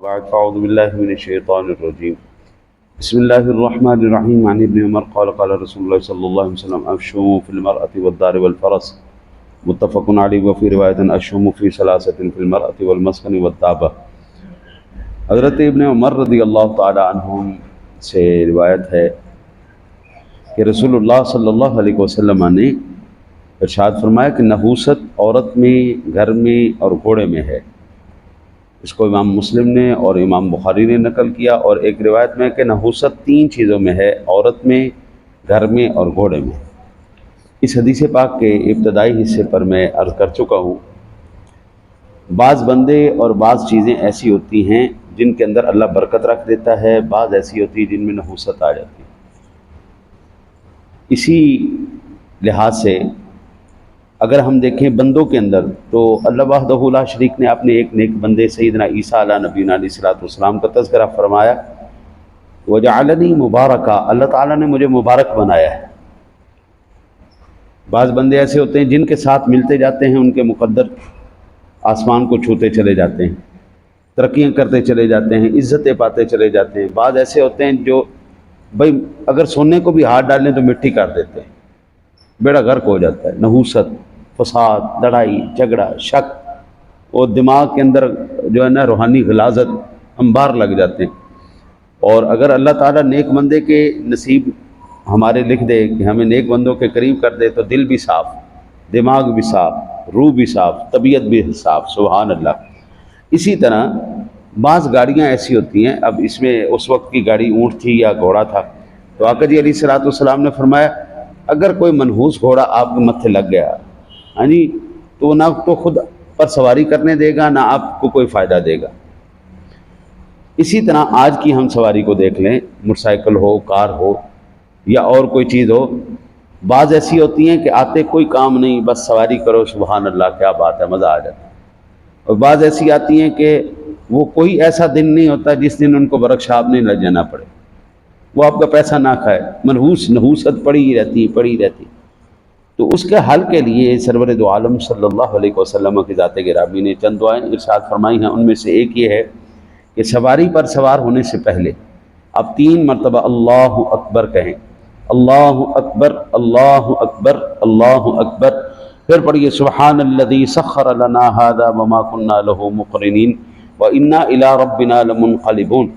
بعد فاعوذ باللہ من الشیطان الرجیم بسم اللہ الرحمن الرحیم عن ابن عمر قال قال رسول اللہ صلی اللہ علیہ وسلم افشوا فی المرأة والدار والفرس متفق علیہ وفی روایت اشم فی ثلاثۃ فی المرأة والمسکن والدابہ۔ حضرت ابن عمر رضی اللہ تعالی عنہم سے روایت ہے کہ رسول اللہ صلی اللہ علیہ وسلم نے ارشاد فرمایا کہ نحوست عورت میں، گھر میں اور گھوڑے میں ہے۔ اس کو امام مسلم نے اور امام بخاری نے نقل کیا، اور ایک روایت میں کہ نحوست 3 چیزوں میں ہے، عورت میں، گھر میں اور گھوڑے میں۔ اس حدیث پاک کے ابتدائی حصے پر میں عرض کر چکا ہوں، بعض بندے اور بعض چیزیں ایسی ہوتی ہیں جن کے اندر اللہ برکت رکھ دیتا ہے، بعض ایسی ہوتی ہیں جن میں نحوست آ جاتی ہے۔ اسی لحاظ سے اگر ہم دیکھیں بندوں کے اندر، تو اللہ وحدہ لا شریک نے اپنے ایک نیک بندے سیدنا عیسیٰ علیہ نبینا علیہ الصلوۃ والسلام کا تذکرہ فرمایا، وجعلنی مبارکا، اللہ تعالیٰ نے مجھے مبارک بنایا ہے۔ بعض بندے ایسے ہوتے ہیں جن کے ساتھ ملتے جاتے ہیں، ان کے مقدر آسمان کو چھوتے چلے جاتے ہیں، ترقیاں کرتے چلے جاتے ہیں، عزتیں پاتے چلے جاتے ہیں۔ بعض ایسے ہوتے ہیں جو بھائی اگر سونے کو بھی ہاتھ ڈالیں تو مٹی کر دیتے ہیں، بیڑا غرق ہو جاتا ہے۔ نحوست، فساد، لڑائی جھگڑا، شک، اور دماغ کے اندر جو ہے نا روحانی غلاظت، انبار لگ جاتے ہیں۔ اور اگر اللہ تعالیٰ نیک بندے کے نصیب ہمارے لکھ دے کہ ہمیں نیک بندوں کے قریب کر دے، تو دل بھی صاف، دماغ بھی صاف، روح بھی صاف، طبیعت بھی صاف، سبحان اللہ۔ اسی طرح بعض گاڑیاں ایسی ہوتی ہیں، اب اس میں اس وقت کی گاڑی اونٹ تھی یا گھوڑا تھا، تو آقا جی علیہ الصلوۃ والسلام نے فرمایا اگر کوئی منحوس گھوڑا آپ کے متھے لگ گیا، ہاں جی، تو نہ تو خود پر سواری کرنے دے گا، نہ آپ کو کوئی فائدہ دے گا۔ اسی طرح آج کی ہم سواری کو دیکھ لیں، موٹر سائیکل ہو، کار ہو یا اور کوئی چیز ہو، بعض ایسی ہوتی ہیں کہ آتے کوئی کام نہیں، بس سواری کرو، سبحان اللہ کیا بات ہے، مزہ آ جاتا ہے۔ اور بعض ایسی آتی ہیں کہ وہ کوئی ایسا دن نہیں ہوتا جس دن ان کو ورک شاپ نہیں لگ جانا پڑے، وہ آپ کا پیسہ نہ کھائے، نحوست پڑی ہی رہتی۔ تو اس کے حل کے لیے سرور دو عالم صلی اللہ علیہ وسلم کی ذات گرامی نے چند دعائیں ارشاد فرمائی ہیں۔ ان میں سے ایک یہ ہے کہ سواری پر سوار ہونے سے پہلے آپ 3 مرتبہ اللہ اکبر کہیں، اللہ اکبر، اللہ اکبر، اللہ اکبر۔ پھر پڑھیے سبحان الذی سخر لنا ھذا وما كنا له مقرنین وانا الی ربنا لمنقلبون۔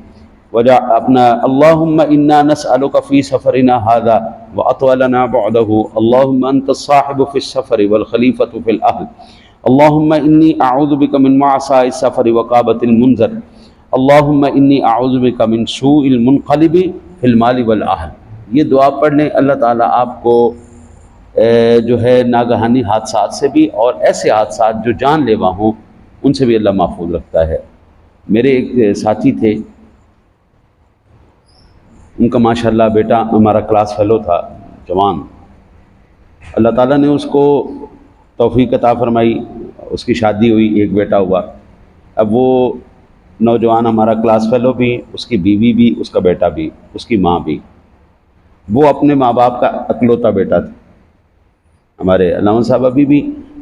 اپنا اللہم انا نسألک فی سفرنا ھذا واطولنا بعده، اللہم انت الصاحب فی السفر والخلیفۃ فی الاہل، اللہم انی اعوذ بک من وعثاء السفر وکابۃ المنظر، اللہم انی اعوذ بک من سوء المنقلب فی المال والاہل۔ یہ دعا پڑھ لیں، اللہ تعالیٰ آپ کو جو ہے ناگہانی حادثات سے بھی، اور ایسے حادثات جو جان لیوا ہوں، ان سے بھی اللہ محفوظ رکھتا ہے۔ میرے ایک ساتھی تھے، ان کا ماشاءاللہ بیٹا ہمارا کلاس فیلو تھا، جوان، اللہ تعالیٰ نے اس کو توفیق عطا فرمائی، اس کی شادی ہوئی، ایک بیٹا ہوا۔ اب وہ نوجوان ہمارا کلاس فیلو بھی، اس کی بیوی بھی، اس کا بیٹا بھی، اس کی ماں بھی، وہ اپنے ماں باپ کا اکلوتا بیٹا تھا۔ ہمارے علامہ صاحب ابھی بھی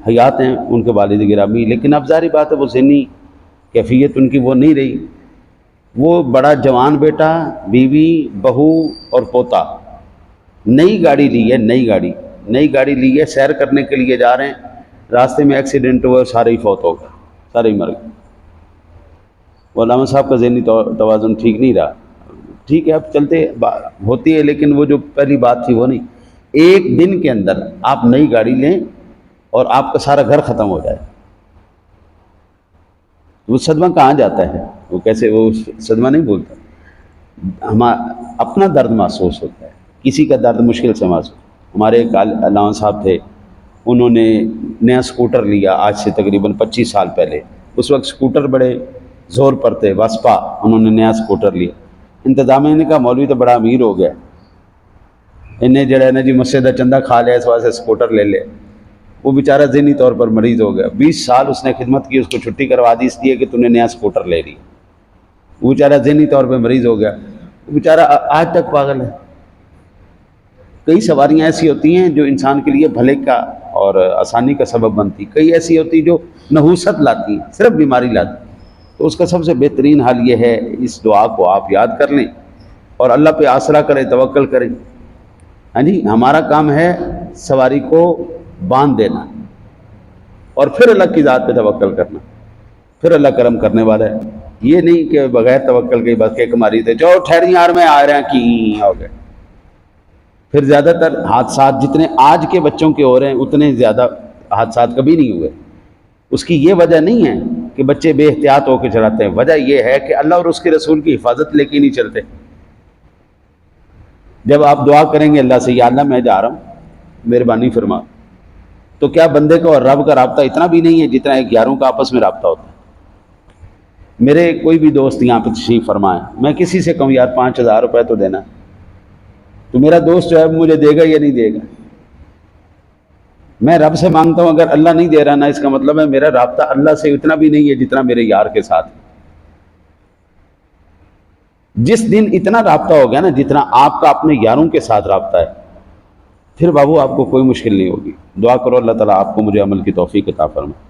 حیات ہیں، ان کے والد گرامی، لیکن اب ظاہری بات ہے وہ ذہنی کیفیت ان کی وہ نہیں رہی۔ وہ بڑا جوان بیٹا، بیوی، بہو اور پوتا، نئی گاڑی لی ہے، نئی گاڑی لی ہے، سیر کرنے کے لیے جا رہے ہیں، راستے میں ایکسیڈنٹ ہوا، سارے ہی فوت ہو گئے، سارے ہی مر گئے۔ وہ علامہ صاحب کا ذہنی توازن ٹھیک نہیں رہا۔ ٹھیک ہے، اب چلتے ہوتی ہے، لیکن وہ جو پہلی بات تھی وہ نہیں۔ ایک دن کے اندر آپ نئی گاڑی لیں اور آپ کا سارا گھر ختم ہو جائے، وہ صدمہ کہاں جاتا ہے؟ وہ کیسے، وہ صدمہ نہیں بولتا، اپنا درد محسوس ہوتا ہے، کسی کا درد مشکل سے محسوس۔ ہمارے ایک علامہ صاحب تھے، انہوں نے نیا سکوٹر لیا آج سے تقریباً 25 سال پہلے۔ اس وقت سکوٹر بڑے زور پر تھے، واسپا، انہوں نے نیا سکوٹر لیا۔ انتظامیہ نے کہا مولوی تو بڑا امیر ہو گیا، انہیں جڑا ہے نا جی مسجد چندہ کھا لیا، اس واسطے سکوٹر لے لے۔ وہ بیچارہ ذہنی طور پر مریض ہو گیا، 20 سال اس نے خدمت کی، اس کو چھٹی کروا دی اس لیے کہ تم نے نیا سکوٹر لے لی۔ وہ بیچارہ ذہنی طور پہ مریض ہو گیا، وہ بیچارہ آج تک پاگل ہے۔ کئی سواریاں ایسی ہوتی ہیں جو انسان کے لیے بھلے کا اور آسانی کا سبب بنتی، کئی ایسی ہوتی جو نحوست لاتی، صرف بیماری لاتی۔ تو اس کا سب سے بہترین حل یہ ہے، اس دعا کو آپ یاد کر لیں اور اللہ پہ آسرا کریں، توکل کریں۔ ہاں جی، ہمارا کام ہے سواری کو باندھ دینا اور پھر اللہ کی ذات پہ توکل کرنا، پھر اللہ کرم کرنے والا ہے۔ یہ نہیں کہ بغیر توکل کے بس ایک ماری تھے جو ٹھہری یار میں آ رہا ہیں کی ہو گئے۔ پھر زیادہ تر حادثات جتنے آج کے بچوں کے ہو رہے ہیں اتنے زیادہ حادثات کبھی نہیں ہوئے۔ اس کی یہ وجہ نہیں ہے کہ بچے بے احتیاط ہو کے چلاتے ہیں، وجہ یہ ہے کہ اللہ اور اس کے رسول کی حفاظت لے کے نہیں چلتے۔ جب آپ دعا کریں گے اللہ سے، یا اللہ میں جا رہا ہوں مہربانی فرما، تو کیا بندے کا اور رب کا رابطہ اتنا بھی نہیں ہے جتنا ایک یاروں کا آپس میں رابطہ ہوتا ہے؟ میرے کوئی بھی دوست یہاں پہ تشریف فرمائے، میں کسی سے کہوں یار 5,000 روپے تو دینا، تو میرا دوست جو ہے مجھے دے گا یا نہیں دے گا؟ میں رب سے مانگتا ہوں، اگر اللہ نہیں دے رہا نا، اس کا مطلب ہے میرا رابطہ اللہ سے اتنا بھی نہیں ہے جتنا میرے یار کے ساتھ۔ جس دن اتنا رابطہ ہو گیا نا جتنا آپ کا اپنے یاروں کے ساتھ رابطہ ہے، پھر بابو آپ کو کوئی مشکل نہیں ہوگی۔ دعا کرو اللہ تعالیٰ آپ کو مجھے عمل کی توفیق عطا فرمائے۔